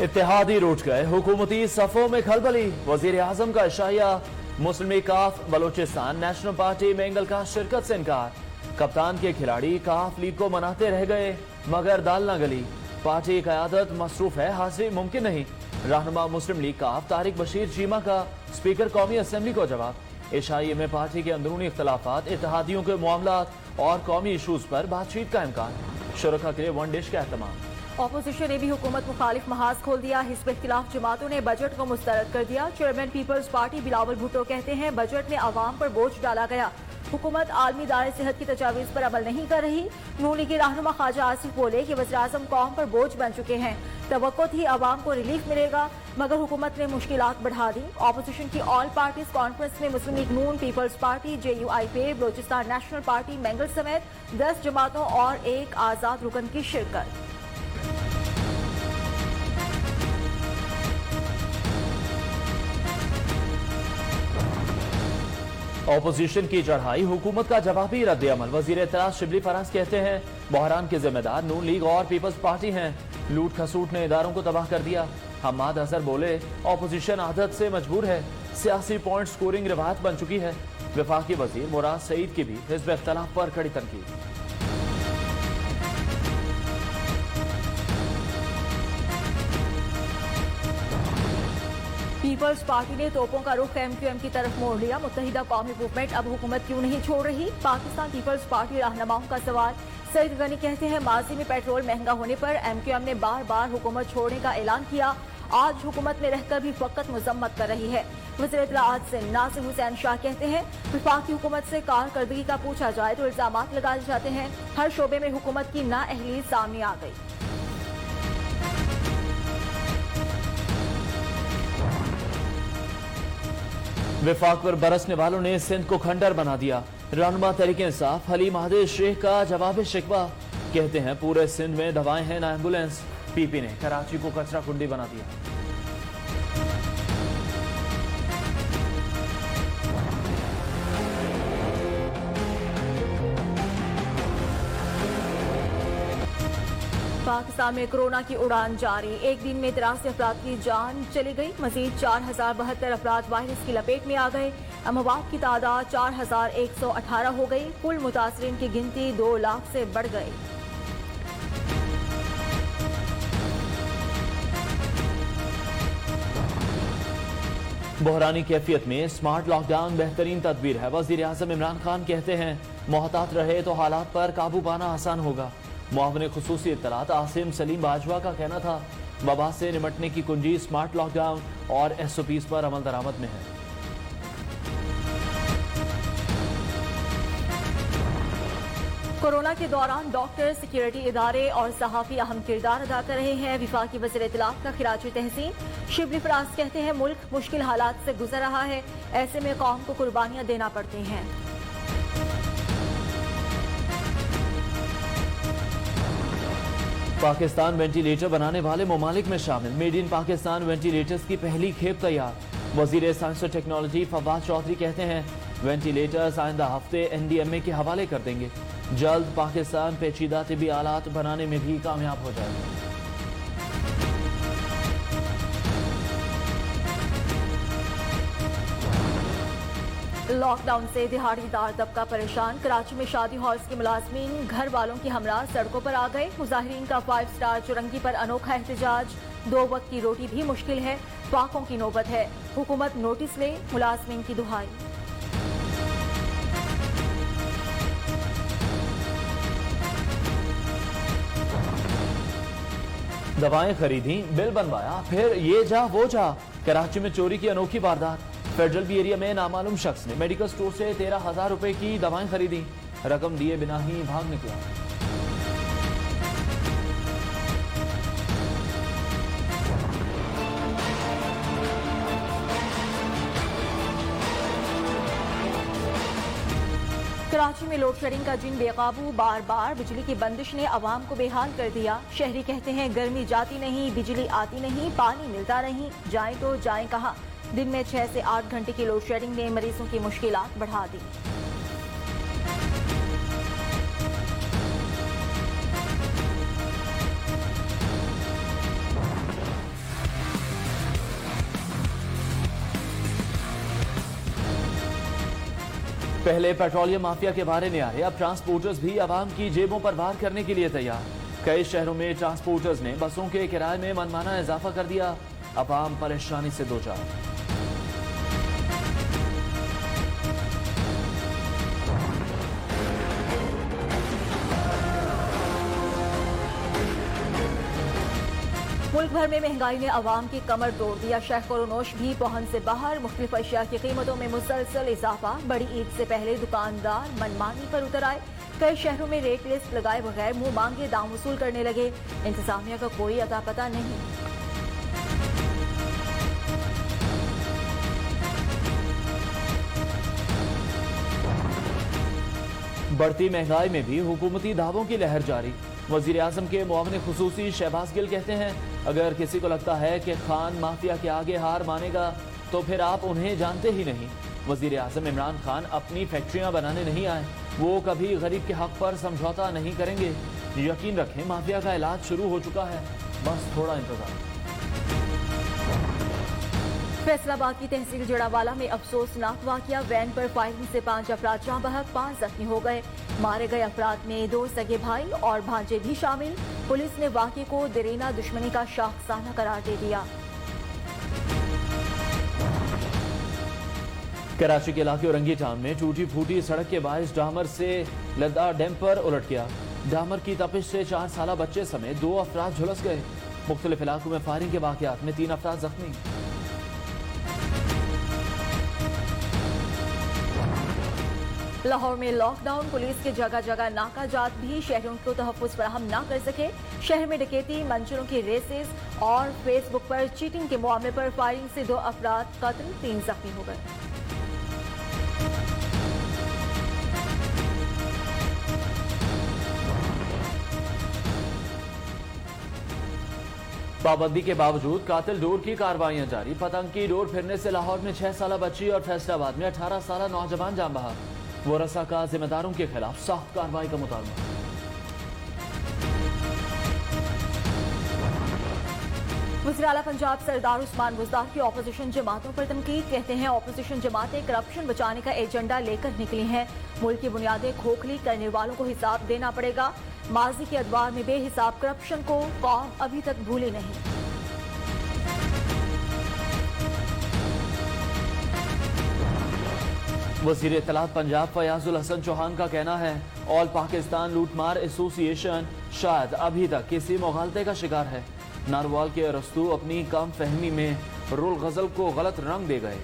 इत्तेहादी रूठ गए, हुकूमती सफों में खलबली। वजीर आजम का इशाया, मुस्लिम लीग काफ बलोचिस्तान नेशनल पार्टी मेंगल का शिरकत से इनकार। कप्तान के खिलाड़ी काफ लीग को मनाते रह गए मगर दाल न गली। पार्टी क़यादत मसरूफ है, हाजिरी मुमकिन नहीं। रहनुमा मुस्लिम लीग काफ तारिक बशीर चीमा का स्पीकर कौमी असम्बली को जवाब। इशाये में पार्टी के अंदरूनी इख्तलाफात, इत्तेहादियों के मामलात और कौमी इशूज पर बातचीत का इम्कान। शुरका के लिए वन डिश का एहतमाम। ऑपोजिशन ने भी हुकूमत मुखालिफ महाज खोल दिया। हिज़्ब इख्तिलाफ जमातों ने बजट को मुस्तरद कर दिया। चेयरमैन पीपल्स पार्टी बिलावल भुट्टो कहते हैं बजट में आवाम पर बोझ डाला गया। हुकूमत आलमी इदारे सेहत की तजावीज़ पर अमल नहीं कर रही। नून लीग के रहनुमा ख्वाजा आसिफ बोले कि वज़ीर आज़म कौम पर बोझ बन चुके हैं। तवक्को थी आवाम को रिलीफ मिलेगा मगर हुकूमत ने मुश्किलात बढ़ा दी। ऑपोजिशन की ऑल पार्टीज कॉन्फ्रेंस में मुस्लिम लीग नून, पीपल्स पार्टी, JUIP, बलोचिस्तान नेशनल पार्टी मेंगल समेत 10 जमातों और एक आज़ाद रुकन की शिरकत। ऑपोजिशन की चढ़ाई, हुकूमत का जवाबी रद्द-ए-अमल। वजीर इत्तलात शिबली फराज कहते हैं बहरान के जिम्मेदार नून लीग और पीपल्स पार्टी हैं। लूट खसूट ने इदारों को तबाह कर दिया। हम्माद अजहर बोले ऑपोजिशन आदत से मजबूर है, सियासी पॉइंट स्कोरिंग रिवायत बन चुकी है। वफाकी वजीर मुराद सईद की भी हिज़्ब इख्तिलाफ पर कड़ी तनकीद। पीपल्स पार्टी ने तोपों का रुख MQM की तरफ मोड़ लिया। मुत्तहिदा कौमी मूवमेंट अब हुकूमत क्यों नहीं छोड़ रही? पाकिस्तान पीपल्स पार्टी रहनुमाओं का सवाल। सईद गनी कहते हैं माजी में पेट्रोल महंगा होने पर MQM ने बार बार हुकूमत छोड़ने का ऐलान किया। आज हुकूमत में रहकर भी फकत मजम्मत कर रही है। वज़ीर इत्तलाआत से नासिर हुसैन शाह कहते हैं वफाकी हुकूमत से कारकर्दगी का पूछा जाए तो इल्जामात लगाए जाते हैं। हर शोबे में हुकूमत की नाअहली सामने आ गई। विफाक पर बरसने वालों ने सिंध को खंडर बना दिया। रहनुमा तहरीक इंसाफ हलीम हादिर शेख का जवाब शिकवा, कहते हैं पूरे सिंध में दवाएं हैं ना एम्बुलेंस। PP ने कराची को कचरा कुंडी बना दिया। पाकिस्तान में कोरोना की उड़ान जारी। एक दिन में 83 अफराद की जान चली गई। मजीद 4072 अफराद वायरस की लपेट में आ गए। अमवात की तादाद 4118 हो गई। कुल मुतासरीन की गिनती 2 लाख से बढ़ गई। बहरानी कैफियत में स्मार्ट लॉकडाउन बेहतरीन तदबीर है। वजीर आजम इमरान खान कहते हैं मोहतात रहे तो हालात पर काबू पाना आसान होगा। मुआविन खुसूसी इत्तलात आसिम सलीम बाजवा का कहना था वबा से निमटने की कुंजी स्मार्ट लॉकडाउन और SOPs पर अमल दरामद में है। कोरोना के दौरान डॉक्टर, सिक्योरिटी इदारे और सहाफी अहम किरदार अदा कर रहे हैं। विफाकी वज़ीर इत्तलात का खिराज तहसीन शिबली फराज कहते हैं मुल्क मुश्किल हालात से गुजर रहा है, ऐसे में कौम को कुर्बानियां देना पड़ती हैं। पाकिस्तान वेंटिलेटर बनाने वाले ममालिक में शामिल। मेड इन पाकिस्तान वेंटिलेटर्स की पहली खेप तैयार। वजीर साइंस और टेक्नोलॉजी फवाद चौधरी कहते हैं वेंटिलेटर्स आइंदा हफ्ते NDMA के हवाले कर देंगे। जल्द पाकिस्तान पेचीदा तिबी आलात बनाने में भी कामयाब हो जाएगा। लॉकडाउन से दिहाड़ीदार तबका परेशान। कराची में शादी हॉल्स के मुलाजमीन घर वालों की हमरा सड़कों पर आ गए। मुजाहिरीन का 5 स्टार चुरंगी पर अनोखा एहतजाज। 2 वक्त की रोटी भी मुश्किल है, फाकों की नौबत है। हुकूमत नोटिस ले, मुलाजमीन की दुहाई। दवाएं खरीदी, बिल बनवाया, फिर ये जा वो जा। कराची में चोरी की अनोखी वारदात। फेडरल बी एरिया में नामालूम शख्स ने मेडिकल स्टोर से 13,000 रुपए की दवाएं खरीदी। रकम दिए बिना ही भाग निकला। कराची में लोड शेडिंग का जिन बेकाबू। बार बार बिजली की बंदिश ने आवाम को बेहाल कर दिया। शहरी कहते हैं गर्मी जाती नहीं, बिजली आती नहीं, पानी मिलता नहीं, जाए तो जाए कहाँ। दिन में 6 से 8 घंटे की लोड शेडिंग ने मरीजों की मुश्किलात बढ़ा दी। पहले पेट्रोलियम माफिया के बारे में आए, अब ट्रांसपोर्टर्स भी आवाम की जेबों पर वार करने के लिए तैयार। कई शहरों में ट्रांसपोर्टर्स ने बसों के किराए में मनमाना इजाफा कर दिया, आवाम परेशानी से दो चार। मुल्क भर में महंगाई ने आवाम की कमर तोड़ दिया। शहर नोश भी पहुंच से बाहर, मुख्तलिफ अशिया की कीमतों में मुसलसल इजाफा। बड़ी ईद से पहले दुकानदार मनमानी पर उतर आए। कई शहरों में रेट लिस्ट लगाए बगैर मुंह मांगे दाम वसूल करने लगे। इंतजामिया का कोई अता पता नहीं। बढ़ती महंगाई में भी हुकूमती दावों की लहर जारी। वजीर आजम के मुआविन खुसूसी शहबाज गिल कहते हैं, अगर किसी को लगता है कि खान माफिया के आगे हार मानेगा तो फिर आप उन्हें जानते ही नहीं। वजीर आजम इमरान खान अपनी फैक्ट्रियां बनाने नहीं आए, वो कभी गरीब के हक पर समझौता नहीं करेंगे। यकीन रखें, माफिया का इलाज शुरू हो चुका है, बस थोड़ा इंतजार। फैसलाबाद की तहसील जड़ावाला में अफसोसनाक वाकया। वैन पर फायरिंग से 5 अफराद जाँ बहक, 5 जख्मी हो गए। मारे गए अफराद में 2 सगे भाई और भांजे भी शामिल। पुलिस ने वाकये को दरीना दुश्मनी का शाखसाना करार दे दिया। कराची के इलाके औरंगी टाउन में टूटी फूटी सड़क के बायस डामर से लदा डैम्पर उलट गया। डामर की तपिश से 4 साला बच्चे समेत 2 अफराद झुलस गए। मुख्तलिफ इलाकों में फायरिंग के वाकयात में 3 अफराद जख्मी। लाहौर में लॉकडाउन, पुलिस के जगह जगह नाकाजात भी शहरों को तहफ़्फ़ुज़ फराहम न कर सके। शहर में डकैती, मंचरों की रेसेस और फेसबुक पर चीटिंग के मामले पर फायरिंग से 2 अफराद कत्ल, 3 जख्मी हो गए। पाबंदी के बावजूद कातिल डोर की कार्रवाइयां जारी। पतंग की डोर फिरने से लाहौर में 6 साला बच्ची और फैसलाबाद में 18 साला नौजवान जान बहा। वरसा का जिम्मेदारों के खिलाफ सख्त कार्रवाई का मुतालबा। वज़ीर आला पंजाब सरदार उस्मान बुज़दार की ऑपोजिशन जमातों पर तनकीद। कहते हैं ऑपोजिशन जमातें करप्शन बचाने का एजेंडा लेकर निकली हैं। मुल्क की बुनियादें खोखली करने वालों को हिसाब देना पड़ेगा। माजी के अदवार में बेहिसाब करप्शन को कौम अभी तक भूली नहीं। वज़ीर इत्तलात पंजाब फयाजुल हसन चौहान का कहना है, ऑल पाकिस्तान लूटमार एसोसिएशन शायद अभी तक किसी मुगालते का शिकार है। नारवाल के अरस्तू अपनी कम फहमी में रुल गजल को गलत रंग दे गए।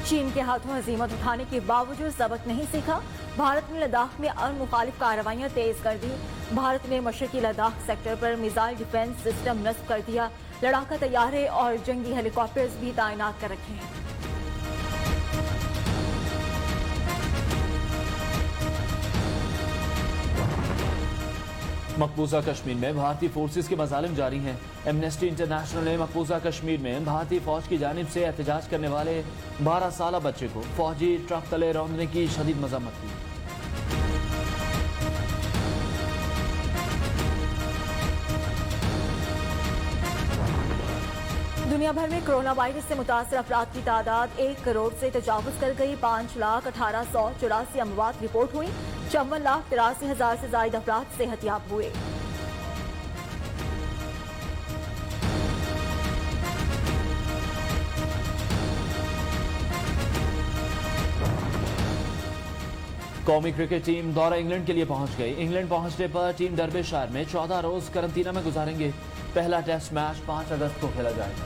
चीन के हाथों हजीमत उठाने के बावजूद सबक नहीं सीखा। भारत ने लद्दाख में मुखालिफ कार्रवाइयां तेज कर दी। भारत ने मशरकी लद्दाख सेक्टर पर मिसाइल डिफेंस सिस्टम नस्ब कर दिया। लड़ाका तैयारे और जंगी हेलीकॉप्टर्स भी तैनात कर रखे हैं। मकबूजा कश्मीर में भारतीय फोर्सेस के मजालिम जारी हैं। एमनेस्टी इंटरनेशनल ने मकबूजा कश्मीर में भारतीय फौज की जानिब से एहतजाज करने वाले 12 साला बच्चे को फौजी ट्रक तले रौंदने की शदीद मजम्मत की। दुनिया भर में कोरोना वायरस से मुतासर अफराद की तादाद 1 करोड़ से तजावुज कर गई। 5,18,84 अमवात रिपोर्ट हुई। 54,83,000 से ज्यादा अफराद सेहतयाब हुए। कौमी क्रिकेट टीम दौरा इंग्लैंड के लिए पहुंच गई। इंग्लैंड पहुंचने पर टीम डर्बीशायर में 14 रोज करंतना में गुजारेंगे। पहला टेस्ट मैच 5 अगस्त को खेला जाएगा।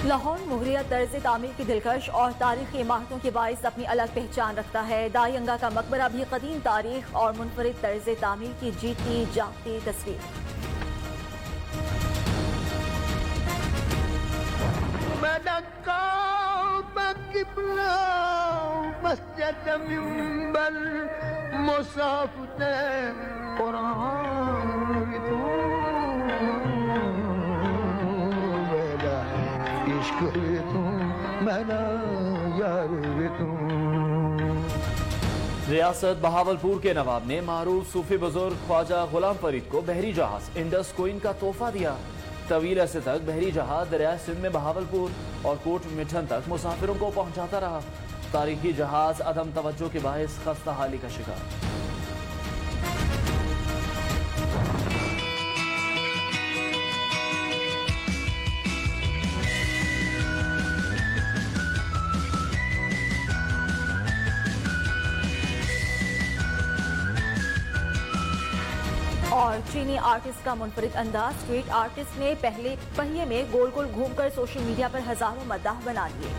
लाहौर मुगलिया तर्ज तामीर की दिलकश और तारीखी इमारतों के बायस अपनी अलग पहचान रखता है। दायंगा का मकबरा भी कदीम तारीख और मुनफरिद तर्ज तामीर की जीती जागती तस्वीर। मुसाफ़िर कुरान जाना यार वे तुम। रियासत बहावलपुर के नवाब ने मारूफ सूफी बुजुर्ग ख्वाजा गुलाम फरीद को बहरी जहाज इंडस क्वीन का तोहफा दिया। तवील अरसे तक बहरी जहाज दरिया सिंध में बहावलपुर और कोट मिठन तक मुसाफिरों को पहुंचाता रहा। तारीखी जहाज अदम तवज्जो के बायस खस्ता हाली का शिकार। और चीनी आर्टिस्ट का मुनफरिद अंदाज, स्ट्रीट आर्टिस्ट ने पहले पहिए में गोल गोल घूमकर सोशल मीडिया पर हजारों मद्दाह बना लिए।